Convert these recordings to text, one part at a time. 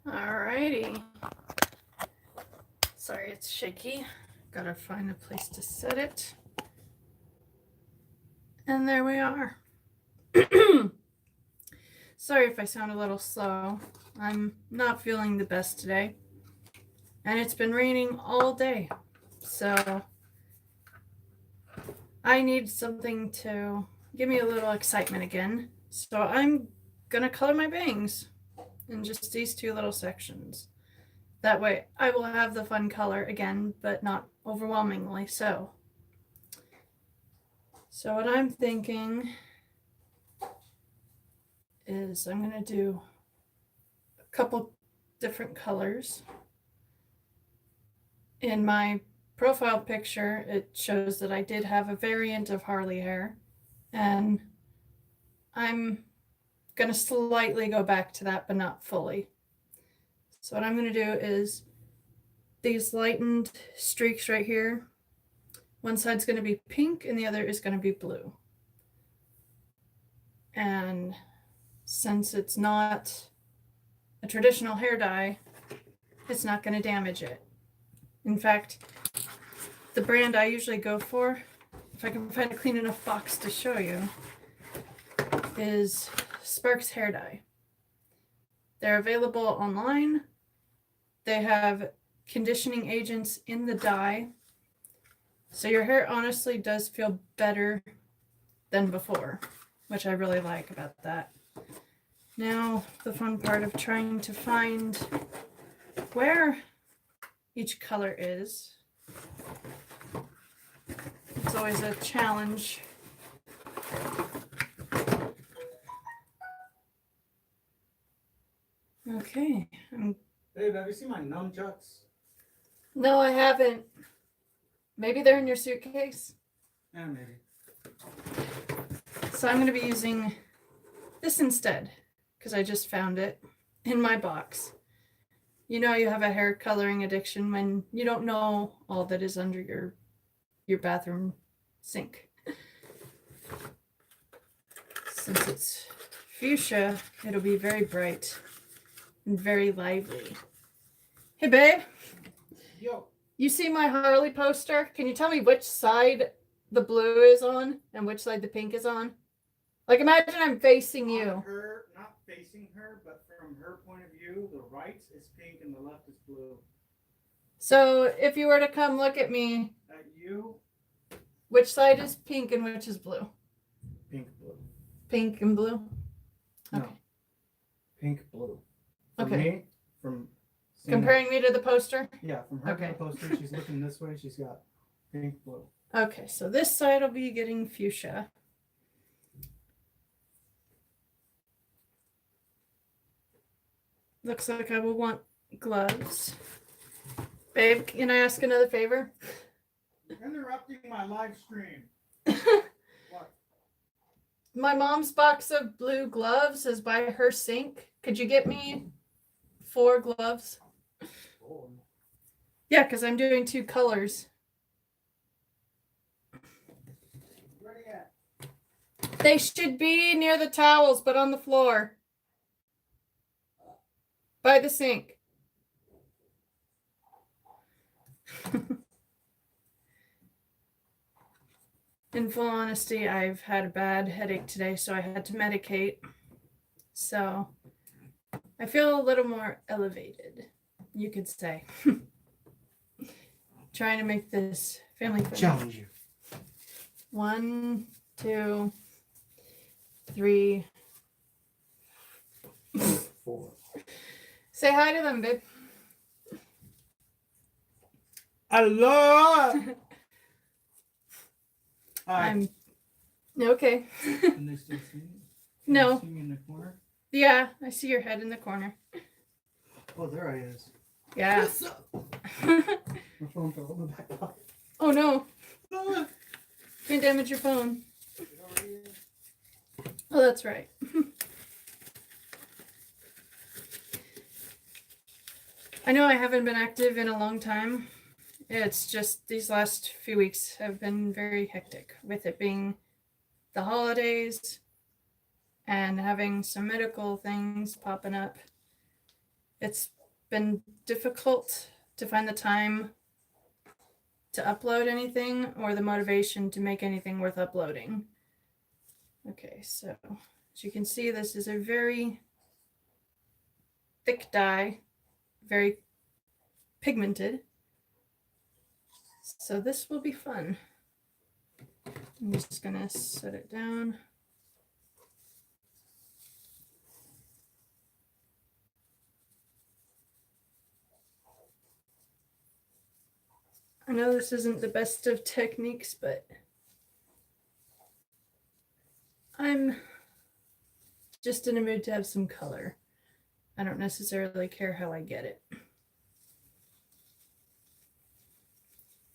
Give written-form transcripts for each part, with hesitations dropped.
Alrighty. Sorry, it's shaky. Gotta find a place to set it. And there we are. Sorry if I sound a little slow. I'm not feeling the best today. And it's been raining all day. So I need something to give me a little excitement again. So I'm gonna color my bangs in just these two little sections. That way I will have the fun color again, but not overwhelmingly so. So what I'm thinking is I'm going to do a couple different colors. In my profile picture, it shows that I did have a variant of Harley hair, and I'm going to slightly go back to that, but not fully. So what I'm going to do is these lightened streaks right here. One side's going to be pink and the other is going to be blue. And since it's not a traditional hair dye, it's not going to damage it. In fact, the brand I usually go for, if I can find a clean enough box to show you, is Sparks Hair Dye. They're available online. They have conditioning agents in the dye. So your hair honestly does feel better than before, which I really like about that. Now, the fun part of trying to find where each color is. It's always a challenge. Okay. Babe, have you seen my nunchucks? No, I haven't. Maybe they're in your suitcase. Yeah, maybe. So I'm going to be using this instead, because I just found it in my box. You know you have a hair coloring addiction when you don't know all that is under your bathroom sink. Since it's fuchsia, it'll be very bright and very lively. Hey, babe. Yo. You see my Harley poster? Can you tell me which side the blue is on and which side the pink is on? Like, imagine I'm facing you. Her, not facing her, but from her point of view, the right is pink and the left is blue. So if you were to come look at me, At you, which side is pink and which is blue? pink, blue. Pink and blue? Okay. No. Pink, blue. From Okay. me, from comparing me to the poster? Yeah, from her Okay. to the poster, she's looking this way, she's got pink, blue. Okay, so this side will be getting fuchsia. Looks like I will want gloves. Babe, can I ask another favor? You're interrupting my live stream. What? My mom's box of blue gloves is by her sink. Could you get me 4 gloves? Oh. Yeah, because I'm doing 2 colors. Where are you at? They should be near the towels, but on the floor. By the sink. In full honesty, I've had a bad headache today, so I had to medicate. So I feel a little more elevated, you could say. Trying to make this family friendly. Challenge you. 1, 2, 3, 4. Say hi to them, babe. Hello. I'm okay. Can they still see me? No. See me in the corner? Yeah, I see your head in the corner. Oh, there I is. Yeah. What's up? My phone fell in the back pocket. Oh no. Oh, Can't damage your phone. get over here. Oh, that's right. I know I haven't been active in a long time. It's just these last few weeks have been very hectic, with it being the holidays and having some medical things popping up. It's been difficult to find the time to upload anything or the motivation to make anything worth uploading. Okay, so as you can see, this is a very thick dye, very pigmented. So this will be fun. I'm just gonna set it down. I know this isn't the best of techniques, but I'm just in a mood to have some color. I don't necessarily care how I get it.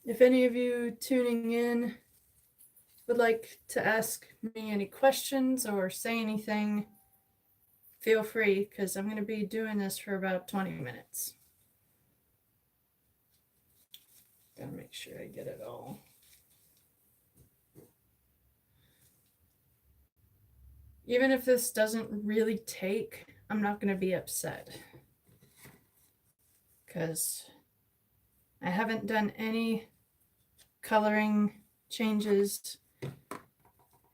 If any of you tuning in would like to ask me any questions or say anything, feel free, because I'm going to be doing this for about 20 minutes. Gotta make sure I get it all. Even if this doesn't really take, I'm not going to be upset, because I haven't done any coloring changes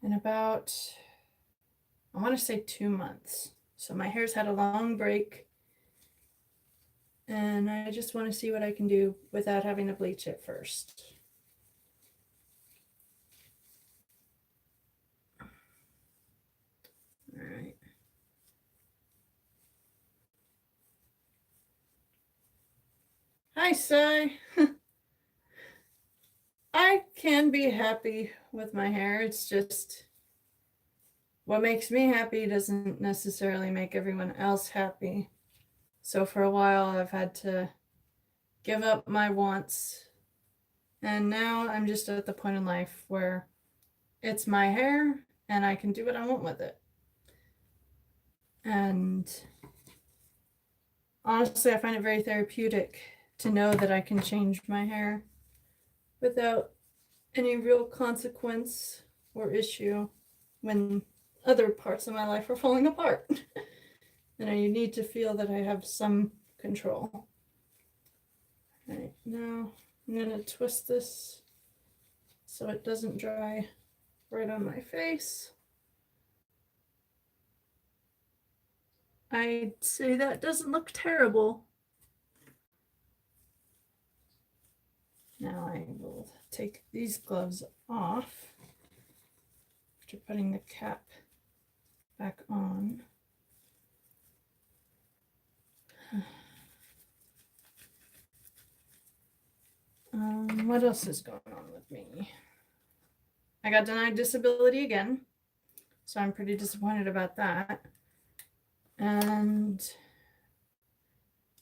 in about, I want to say 2 months. So my hair's had a long break, and I just want to see what I can do without having to bleach it first. All right. Hi, Sai. I can be happy with my hair. It's just what makes me happy doesn't necessarily make everyone else happy. So for a while, I've had to give up my wants. And now I'm just at the point in life where it's my hair and I can do what I want with it. And honestly, I find it very therapeutic to know that I can change my hair without any real consequence or issue when other parts of my life are falling apart. And I need to feel that I have some control. All right, now I'm going to twist this so it doesn't dry right on my face. I'd say that doesn't look terrible. Now I will take these gloves off after putting the cap back on. What else is going on with me? I got denied disability again, so I'm pretty disappointed about that. And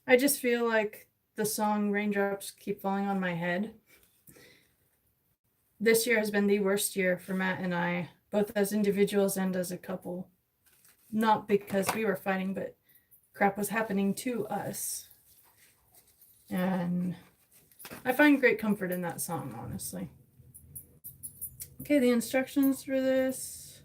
I just feel like the song Raindrops Keep Falling on My Head. This year has been the worst year for Matt and I, both as individuals and as a couple. Not because we were fighting, but crap was happening to us. And I find great comfort in that song, honestly. Okay, the instructions for this.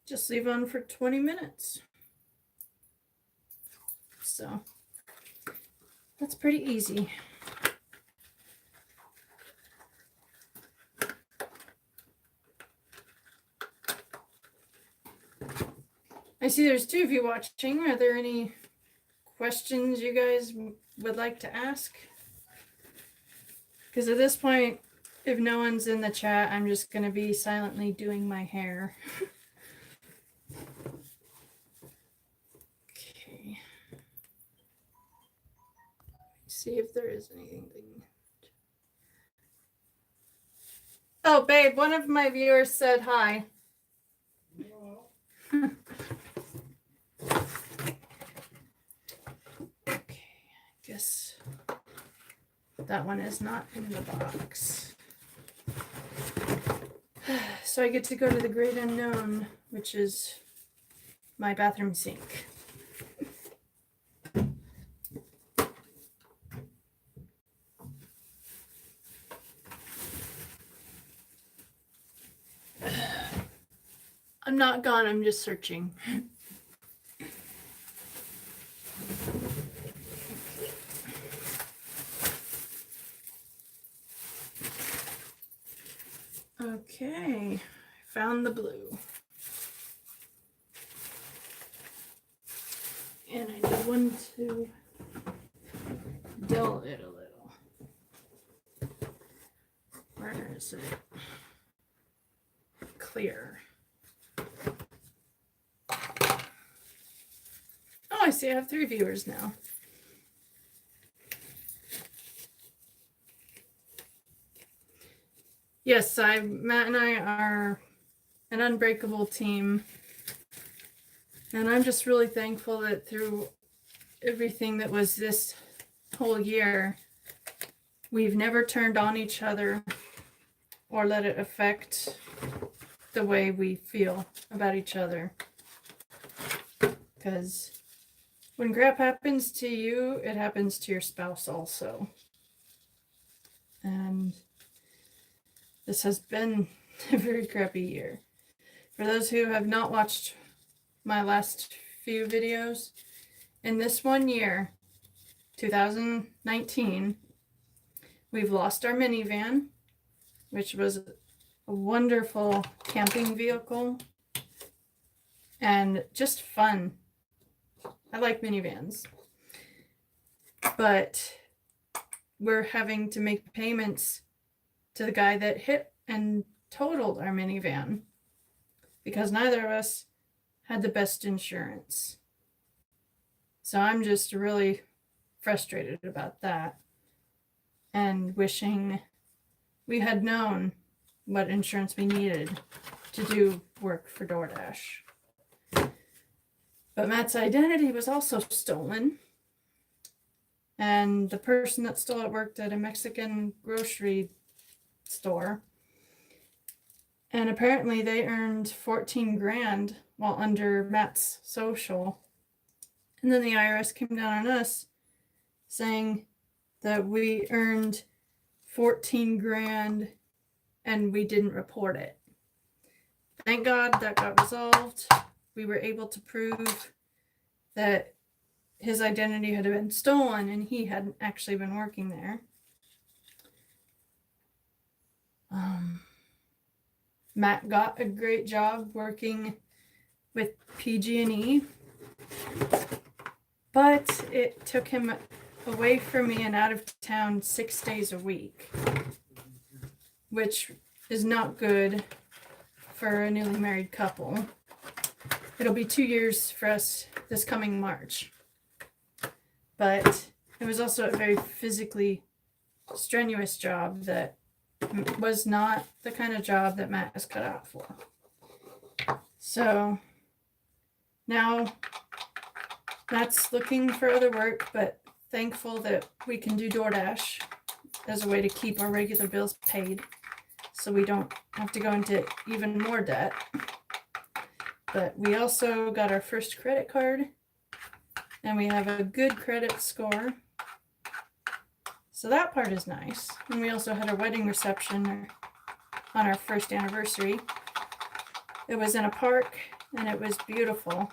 Just leave on for 20 minutes. So that's pretty easy. I see there's 2 of you watching. Are there any questions you guys would like to ask? Because at this point, if no one's in the chat, I'm just going to be silently doing my hair. Okay. See if there is anything. Oh, babe, one of my viewers said hi. Okay, I guess that one is not in the box. So I get to go to the great unknown, which is my bathroom sink. I'm not gone, I'm just searching. Okay, found the blue. And I need one to dull it a little. Where is it? Clear. Oh, I see I have 3 viewers now. Yes, Matt and I are an unbreakable team. And I'm just really thankful that through everything that was this whole year, we've never turned on each other or let it affect the way we feel about each other. Because when crap happens to you, it happens to your spouse also. And this has been a very crappy year. For those who have not watched my last few videos, in this one year, 2019, we've lost our minivan, which was a wonderful camping vehicle and just fun. I like minivans, but we're having to make payments to the guy that hit and totaled our minivan because neither of us had the best insurance. So I'm just really frustrated about that and wishing we had known what insurance we needed to do work for DoorDash. But Matt's identity was also stolen. And the person that stole it worked at a Mexican grocery store. And apparently they earned 14 grand while under Matt's social. And then the IRS came down on us saying that we earned 14 grand and we didn't report it. Thank God that got resolved. We were able to prove that his identity had been stolen and he hadn't actually been working there. Matt got a great job working with PG&E, but it took him away from me and out of town 6 days a week, which is not good for a newly married couple. It'll be 2 years for us this coming March. But it was also a very physically strenuous job that was not the kind of job that Matt is cut out for. So now Matt's looking for other work, but thankful that we can do DoorDash as a way to keep our regular bills paid so we don't have to go into even more debt. But we also got our first credit card and we have a good credit score. So that part is nice. And we also had a wedding reception on our first anniversary. It was in a park and it was beautiful.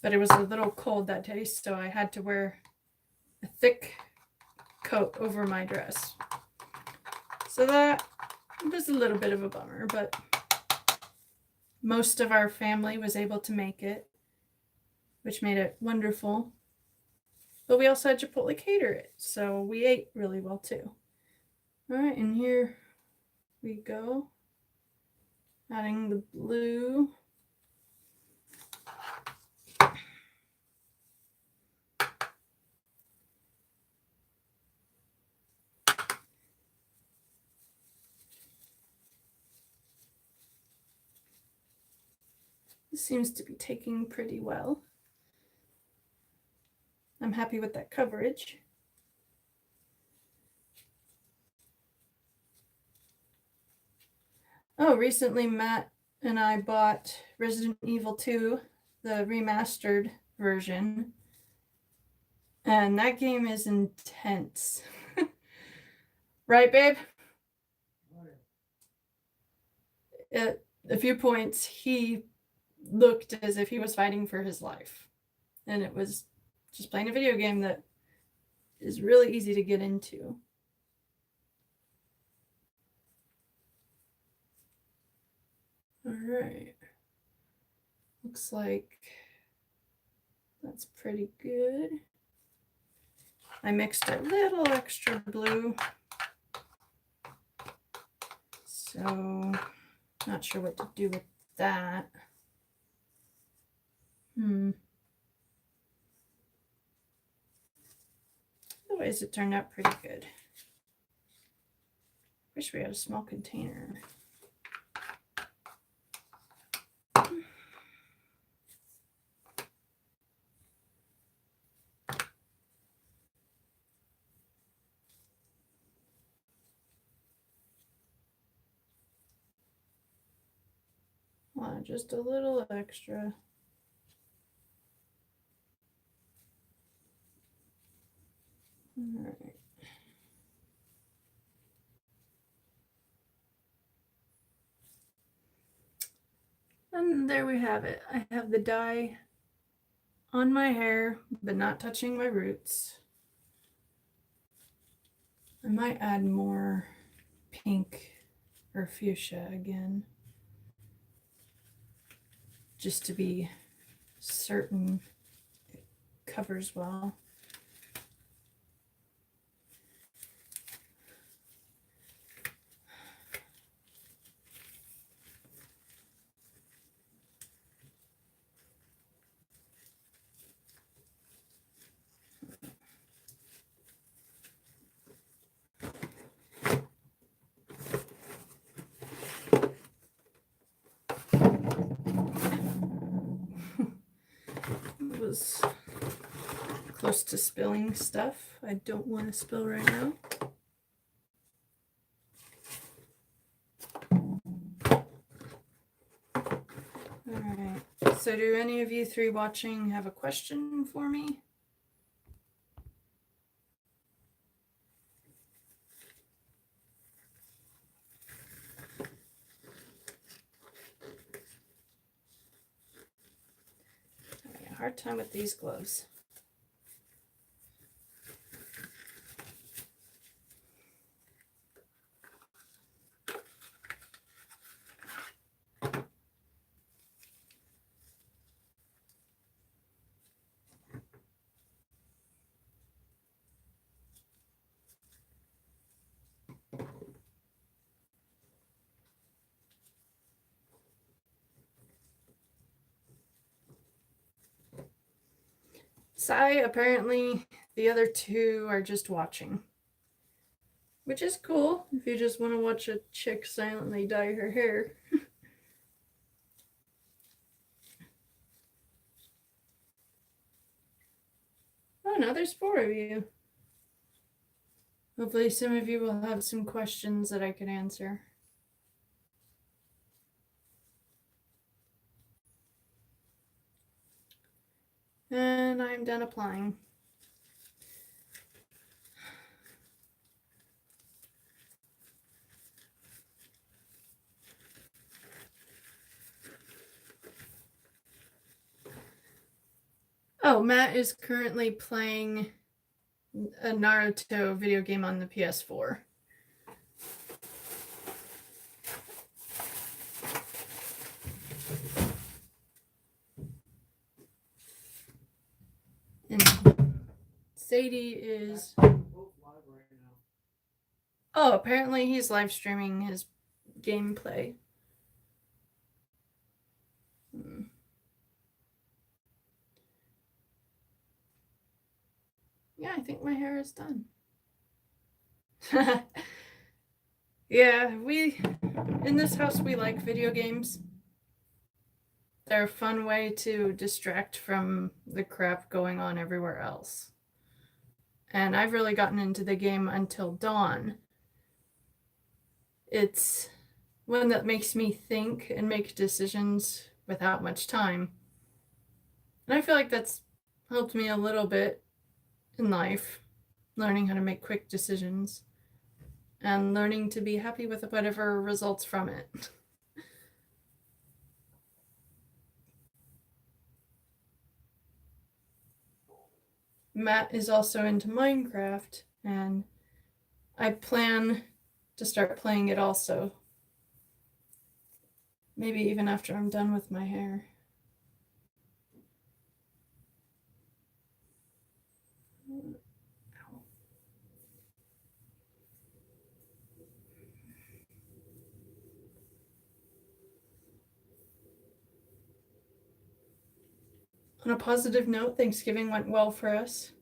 But it was a little cold that day, so I had to wear a thick coat over my dress. So that was a little bit of a bummer, but most of our family was able to make it, which made it wonderful. But we also had Chipotle cater it, so we ate really well too. All right, and here we go. Adding the blue. This seems to be taking pretty well. I'm happy with that coverage. Oh, recently Matt and I bought Resident Evil 2, the remastered version. And that game is intense. Right, babe? a few points, he looked as if he was fighting for his life. And it was just playing a video game that is really easy to get into. All right. Looks like that's pretty good. I mixed a little extra blue. So, not sure what to do with that. Otherwise, it turned out pretty good. Wish we had a small container. Just a little extra. All right. And there we have it. I have the dye on my hair, but not touching my roots. I might add more pink or fuchsia again, just to be certain it covers well. Was close to spilling stuff I don't want to spill right now. All right, so do any of you three watching have a question for me? Hard time with these gloves. Sai, apparently the other two are just watching, which is cool if you just want to watch a chick silently dye her hair. Oh, now there's 4 of you. Hopefully some of you will have some questions that I can answer. And I'm done applying. Oh, Matt is currently playing a Naruto video game on the PS4. And Sadie is... Oh, apparently he's live streaming his gameplay. Yeah, I think my hair is done. Yeah, in this house, we like video games. They're a fun way to distract from the crap going on everywhere else. And I've really gotten into the game Until Dawn. It's one that makes me think and make decisions without much time. And I feel like that's helped me a little bit in life, learning how to make quick decisions and learning to be happy with whatever results from it. Matt is also into Minecraft, and I plan to start playing it also. Maybe even after I'm done with my hair. On a positive note, Thanksgiving went well for us.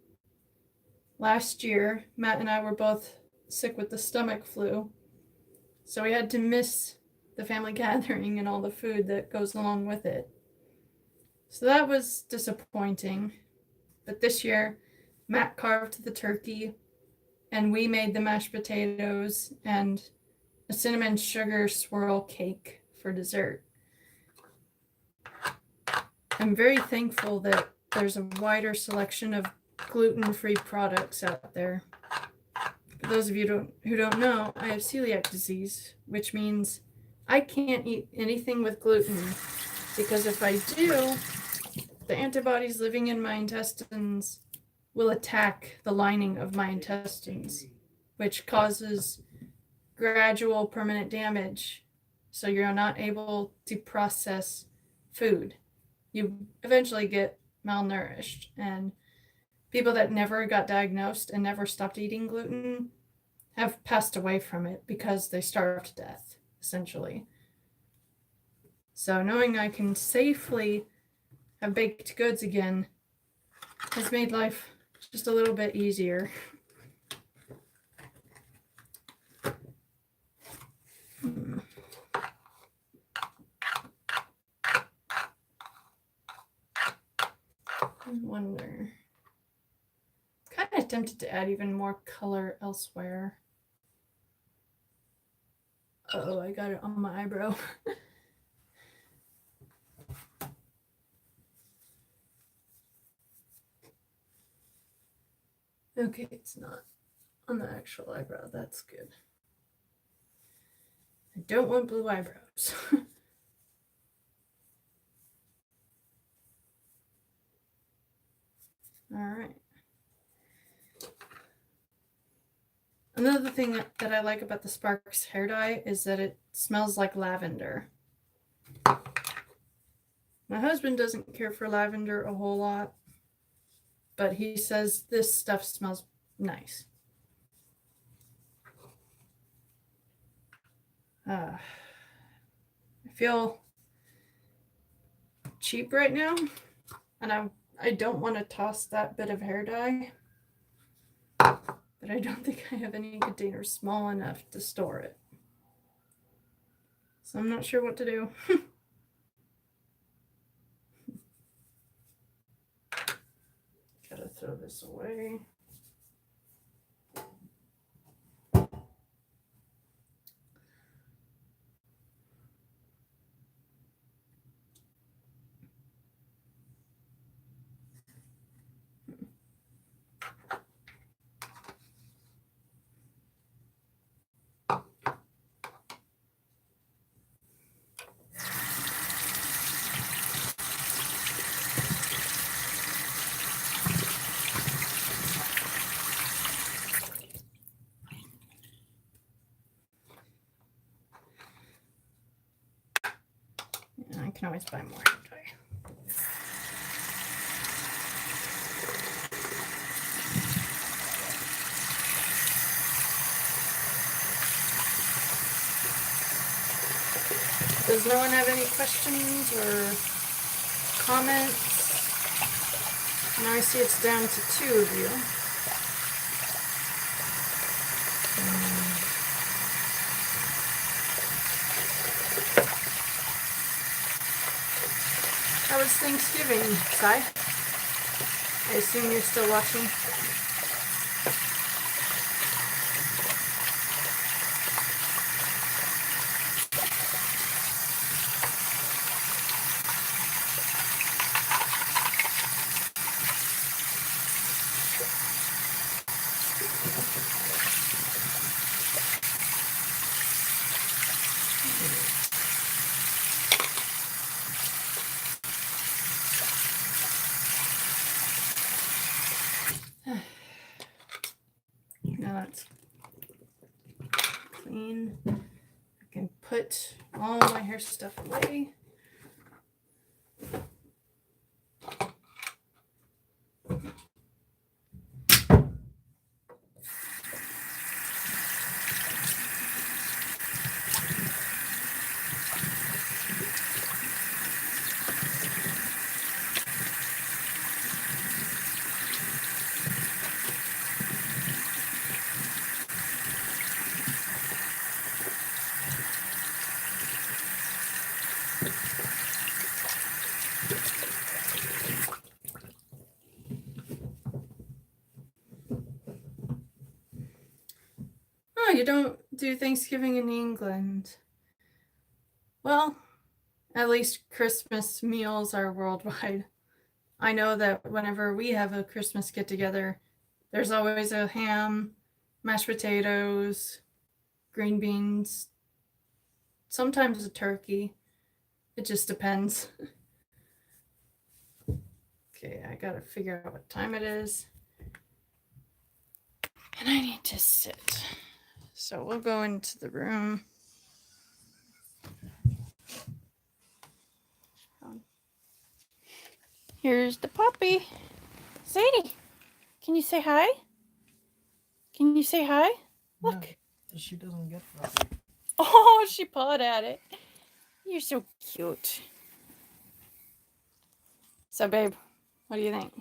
Last year, Matt and I were both sick with the stomach flu, so we had to miss the family gathering and all the food that goes along with it. So that was disappointing. But this year, Matt carved the turkey, and we made the mashed potatoes and a cinnamon sugar swirl cake for dessert. I'm very thankful that there's a wider selection of gluten-free products out there. For those of you who don't know, I have celiac disease, which means I can't eat anything with gluten, because if I do, the antibodies living in my intestines will attack the lining of my intestines, which causes gradual permanent damage. So you're not able to process food. You eventually get malnourished, and people that never got diagnosed and never stopped eating gluten have passed away from it because they starved to death, essentially. So knowing I can safely have baked goods again has made life just a little bit easier. I wonder. I'm kind of tempted to add even more color elsewhere. Oh, I got it on my eyebrow. Okay, it's not on the actual eyebrow. That's good. I don't want blue eyebrows. All right. Another thing that I like about the Sparks hair dye is that it smells like lavender. My husband doesn't care for lavender a whole lot, but he says this stuff smells nice. I feel cheap right now, and I don't want to toss that bit of hair dye, but I don't think I have any containers small enough to store it. So I'm not sure what to do. Gotta throw this away. I can always buy more hair dye. Does no one have any questions or comments? Now I see it's down to 2 of you. How was Thanksgiving, Sai? I assume you're still watching. clean. I can put all my hair stuff away. Oh, you don't do Thanksgiving in England. Well, at least Christmas meals are worldwide. I know that whenever we have a Christmas get together, there's always a ham, mashed potatoes, green beans, sometimes a turkey. It just depends. Okay, I gotta figure out what time it is. And I need to sit. So we'll go into the room. Here's the puppy. Sadie, can you say hi? Can you say hi? Look. No, she doesn't get puppy. Oh, she pawed at it. You're so cute. So, babe, what do you think?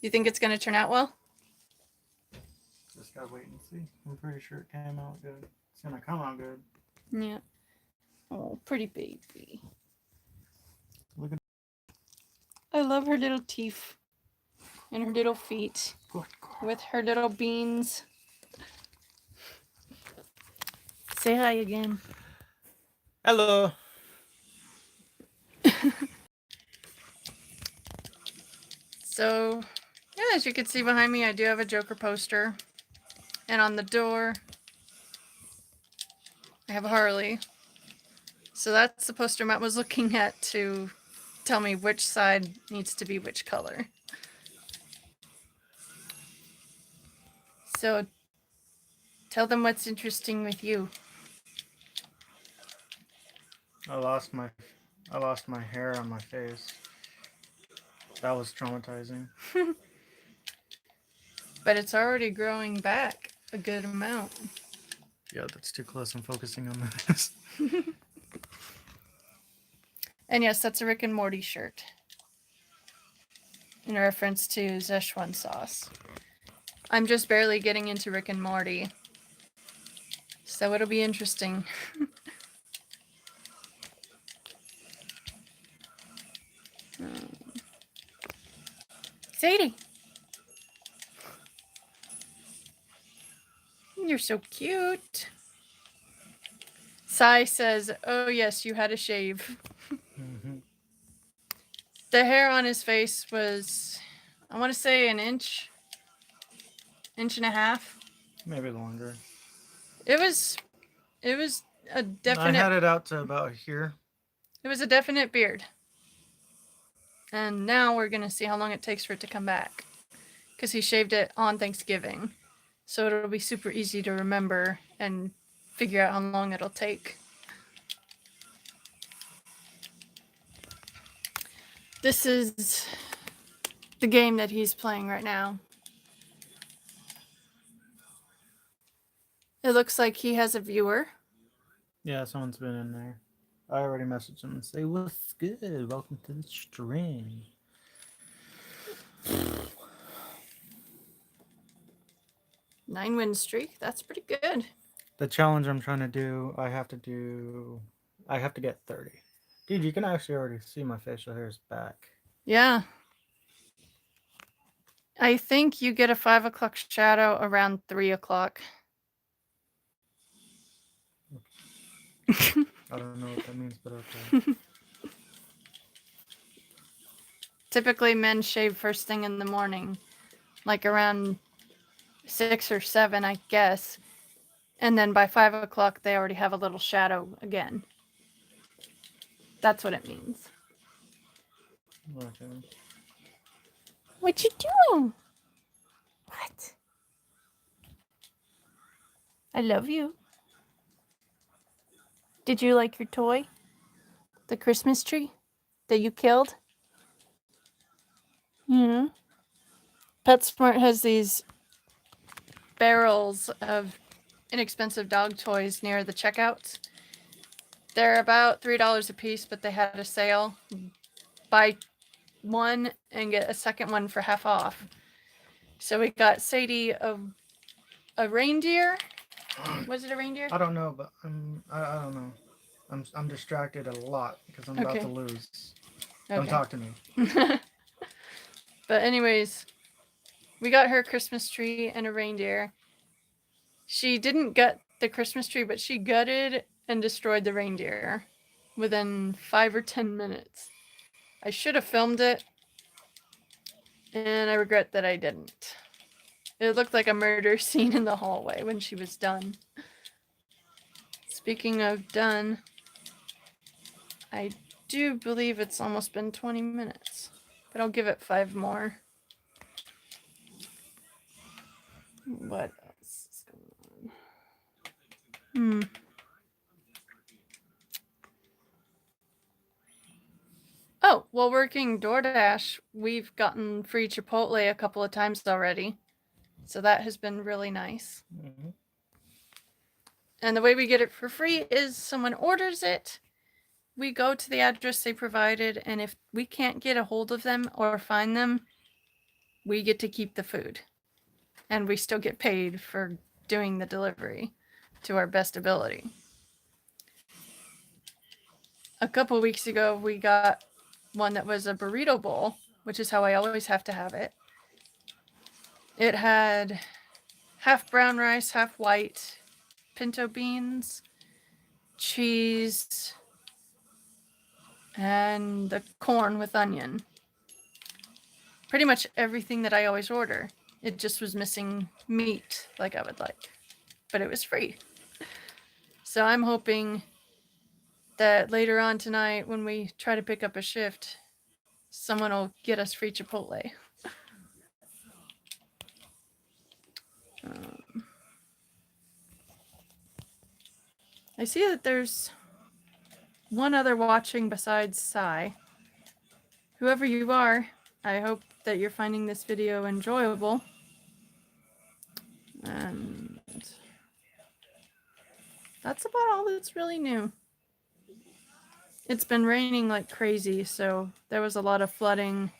You think it's going to turn out well? Just gotta wait and see. I'm pretty sure it came out good. It's gonna come out good. Yeah. Oh, pretty baby. Look at. I love her little teeth and her little feet with her little beans. Say hi again. Hello. So, yeah, as you can see behind me, I do have a Joker poster. And on the door, I have a Harley. So that's the poster Matt was looking at to tell me which side needs to be which color. So, tell them what's interesting with you. I lost my hair on my face. That was traumatizing. But it's already growing back a good amount. Yeah, that's too close. I'm focusing on this. And yes, that's a Rick and Morty shirt. In reference to Szechuan sauce. I'm just barely getting into Rick and Morty. So it'll be interesting. Sadie! You're so cute. Sai says, oh yes, you had a shave. Mm-hmm. The hair on his face was, I want to say an inch and a half. Maybe longer. It was a definite. I had it out to about here. It was a definite beard. And now we're going to see how long it takes for it to come back. Because he shaved it on Thanksgiving. So it'll be super easy to remember and figure out how long it'll take. This is the game that he's playing right now. It looks like he has a viewer. Yeah, someone's been in there. I already messaged him and say, what's good? Welcome to the stream. 9-win streak. That's pretty good. The challenge I'm trying to do, I have to get 30. Dude, you can actually already see my facial hair's back. Yeah. I think you get a 5 o'clock shadow around 3 o'clock. I don't know what that means, but okay. Typically, men shave first thing in the morning, like around 6 or 7, I guess. And then by 5 o'clock, they already have a little shadow again. That's what it means. Okay. What you doing? What? I love you. Did you like your toy? The Christmas tree that you killed? Yeah. PetSmart has these barrels of inexpensive dog toys near the checkouts. They're about $3 a piece, but they had a sale. Buy one and get a second one for half off. So we got Sadie a reindeer. Was it a reindeer? I don't know, but I don't know. I'm distracted a lot because I'm about to lose. Don't talk to me. But anyways, we got her a Christmas tree and a reindeer. She didn't gut the Christmas tree, but she gutted and destroyed the reindeer within 5 or 10 minutes. I should have filmed it, and I regret that I didn't. It looked like a murder scene in the hallway when she was done. Speaking of done, I do believe it's almost been 20 minutes, but I'll give it 5 more. What else is going on? Oh, while working DoorDash, we've gotten free Chipotle a couple of times already. So that has been really nice. Mm-hmm. And the way we get it for free is someone orders it, we go to the address they provided, and if we can't get a hold of them or find them, we get to keep the food. And we still get paid for doing the delivery to our best ability. A couple of weeks ago, we got one that was a burrito bowl, which is how I always have to have it. It had half brown rice, half white, pinto beans, cheese, and the corn with onion. Pretty much everything that I always order. It just was missing meat like I would like. But it was free. So I'm hoping that later on tonight when we try to pick up a shift, someone will get us free Chipotle. I see that there's one other watching besides Sai. Whoever you are, I hope that you're finding this video enjoyable. And that's about all that's really new. It's been raining like crazy, so there was a lot of flooding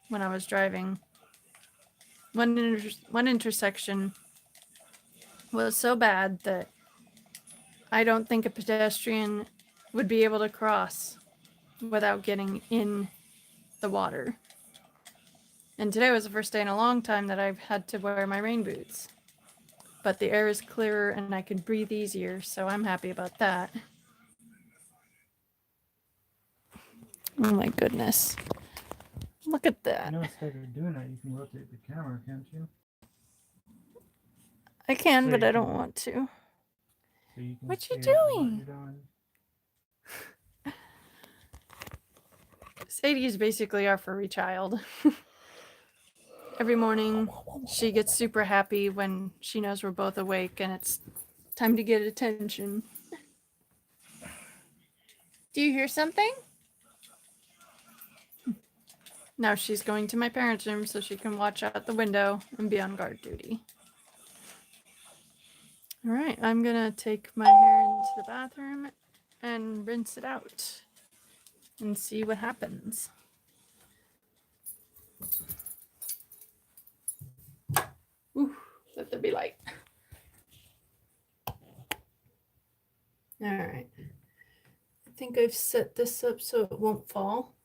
when I was driving. One intersection was so bad that I don't think a pedestrian would be able to cross without getting in the water. And today was the first day in a long time that I've had to wear my rain boots. But the air is clearer and I can breathe easier, so I'm happy about that. Oh my goodness. Look at that. You know, instead of doing that, you can rotate the camera, can't you? I can, but I don't want to. So you can What you see what doing? you're doing. Sadie is basically our furry child. Every morning, she gets super happy when she knows we're both awake and it's time to get attention. Do you hear something? Now she's going to my parents' room so she can watch out the window and be on guard duty. All right, I'm gonna take my hair into the bathroom and rinse it out and see what happens. Ooh, let there be light. All right. I think I've set this up so it won't fall.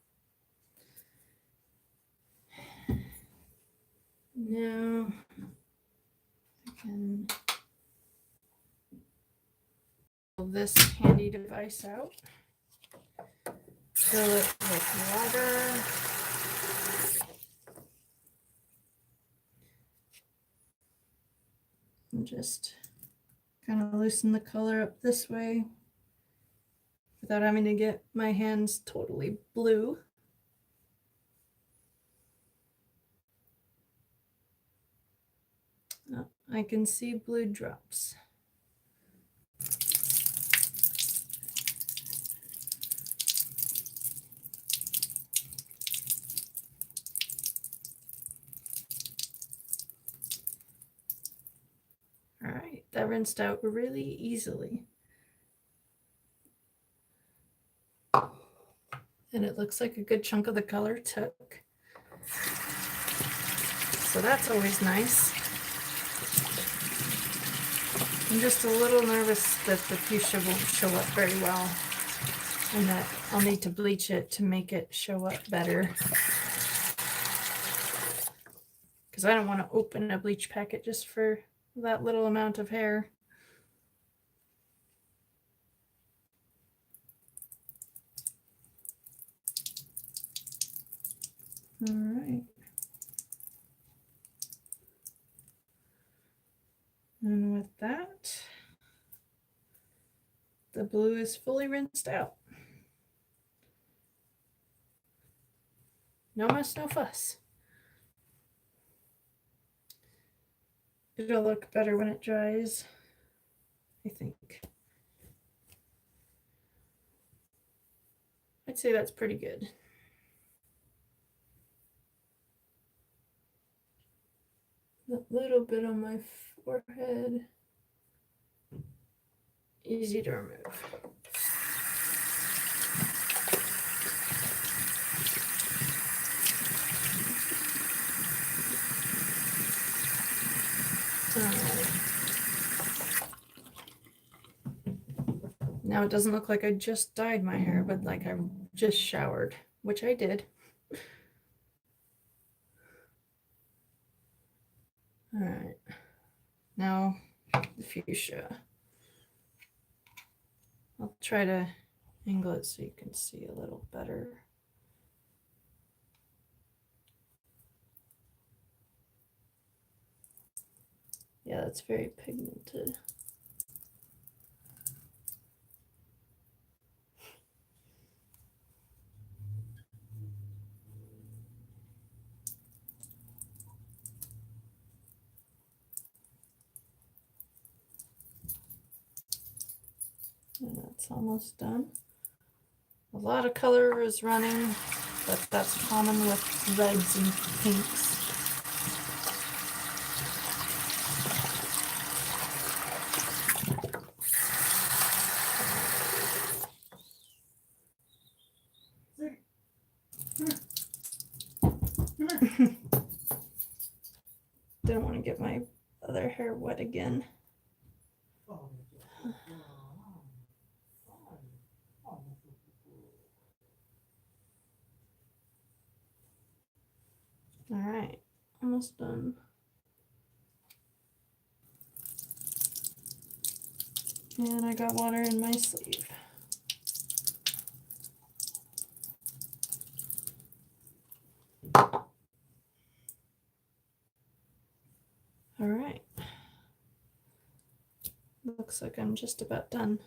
Now I can pull this handy device out. Fill it with water. And just kind of loosen the color up this way without having to get my hands totally blue. Oh, I can see blue drops. got rinsed out really easily. And it looks like a good chunk of the color took. So that's always nice. I'm just a little nervous that the fuchsia won't show up very well, and that I'll need to bleach it to make it show up better. Because I don't want to open a bleach packet just for that little amount of hair. All right. And with that, the blue is fully rinsed out. No muss, no fuss. It'll look better when it dries, I think. I'd say that's pretty good. A little bit on my forehead. Easy to remove. Now it doesn't look like I just dyed my hair, but like I just showered, which I did. All right, now the fuchsia. I'll try to angle it so you can see a little better. Yeah, that's very pigmented. And that's almost done. A lot of color is running, but that's common with reds and pinks. Didn't want to get my other hair wet again. All right, almost done. And I got water in my sleeve. All right. Looks like I'm just about done.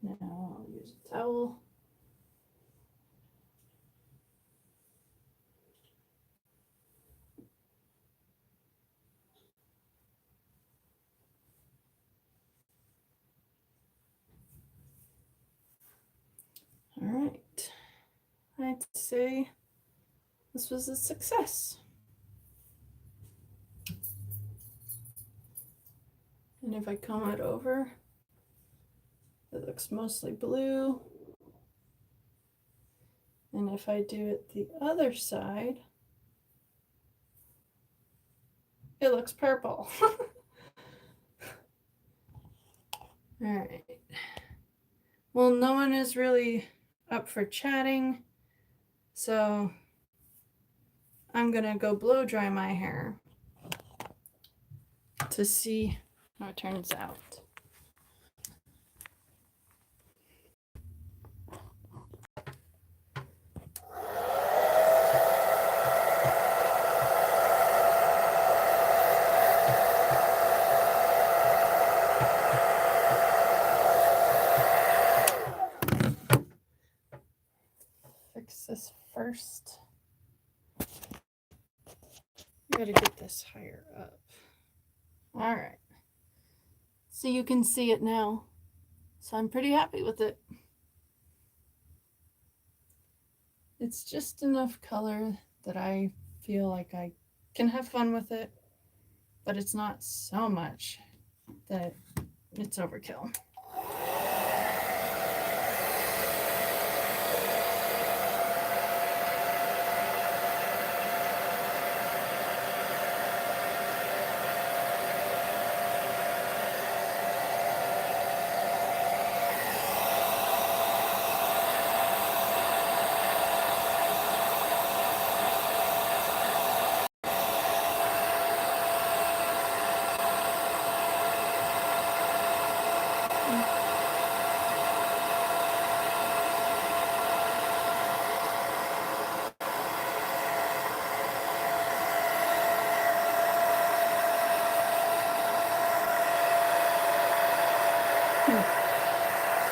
Now I'll use a towel. All right. I'd say this was a success. And if I comb it over, it looks mostly blue. And if I do it the other side, it looks purple. All right. Well, no one is really up for chatting, so I'm gonna go blow dry my hair to see how it turns out. Fix this first. I gotta get this higher up. All right. So you can see it now. So I'm pretty happy with it. It's just enough color that I feel like I can have fun with it, but it's not so much that it's overkill.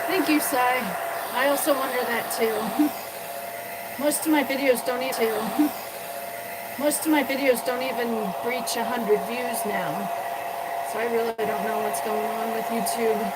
Thank you, Sai. I also wonder that too. Most of my videos don't even breach 100 views now. So I really don't know what's going on with YouTube.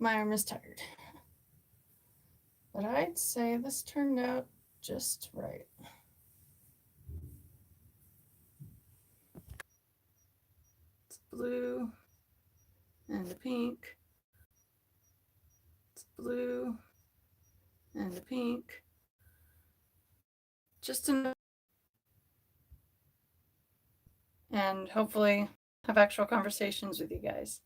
My arm is tired. But I'd say this turned out just right. It's blue and a pink. It's blue and a pink. Just enough. And hopefully have actual conversations with you guys.